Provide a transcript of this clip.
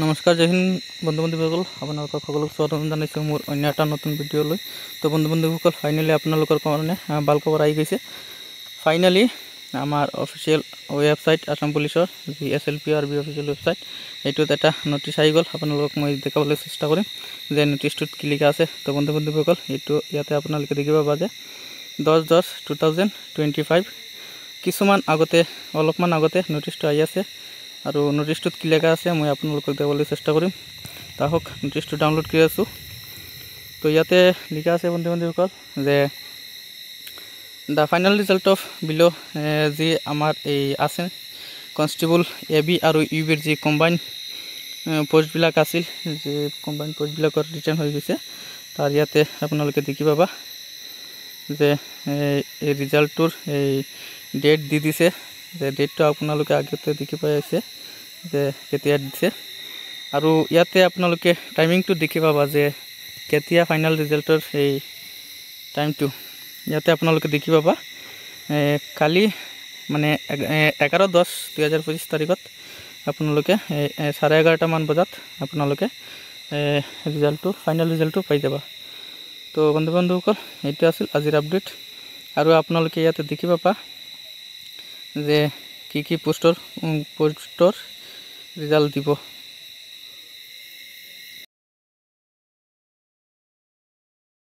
নমস্কাৰ জয় হিন্দ বন্ধু বান্ধৱীসকল, আপোনালোকক সকলোকে স্বাগতম জনাইছোঁ মোৰ অন্য এটা নতুন ভিডিঅ'লৈ। তো বন্ধু বান্ধৱীসকল, ফাইনেলি আপোনালোকৰ কাৰণে ভাল খবৰ আহি গৈছে। ফাইনেলি আমাৰ অফিচিয়েল ৱেবছাইট আসাম পুলিচৰ যি SLPRB অফিচিয়েল ৱেবছাইট, এইটোত এটা নটিচ আহি গ'ল। আপোনালোকক মই দেখাবলৈ চেষ্টা কৰিম যে নটিচটোত কি লিখা আছে। তো বন্ধু বান্ধৱীসকল, এইটো ইয়াতে আপোনালোকে দেখিব পাব যে 10/10/2025 কিছুমান আগতে অলপমান আগতে নটিচটো আহি আছে। আৰু নটিচটোত কি লেখা আছে মই আপোনালোকক দেখাবলৈ চেষ্টা কৰিম। তাহক নটিচটো ডাউনলোড কৰি আছোঁ। তো ইয়াতে লিখা আছে বন্ধু বান্ধৱীসকল যে দ্য ফাইনেল ৰিজাল্ট অফ বিলো যি আমাৰ এই আছে কনষ্টেবল AB আৰু UBৰ যি কম্বাইন পোষ্টবিলাক আছিল, যে কম্বাইন পোষ্টবিলাকৰ ৰিটাৰ্ণ হৈ গৈছে। তাৰ ইয়াতে আপোনালোকে দেখি পাবা যে এই ৰিজাল্টটোৰ এই ডেট দি দিছে। যে ডেটটো আপোনালোকে আগতে দেখি পাই আছে যে কেতিয়া দিছে। আৰু ইয়াতে আপোনালোকে টাইমিংটো দেখি পাবা যে কেতিয়া ফাইনেল ৰিজাল্টৰ এই টাইমটো ইয়াতে আপোনালোকে দেখি পাবা। কালি মানে 11/10/2025 তাৰিখত আপোনালোকে 11:30 মান বজাত আপোনালোকে ৰিজাল্টটো ফাইনেল ৰিজাল্টটো পাই যাবা। তো বন্ধু বান্ধৱীসকল, এইটো আছিল আজিৰ আপডেট। আৰু আপোনালোকে ইয়াতে দেখি পাবা যে কি পোষ্টৰ ৰিজাল্ট দিব।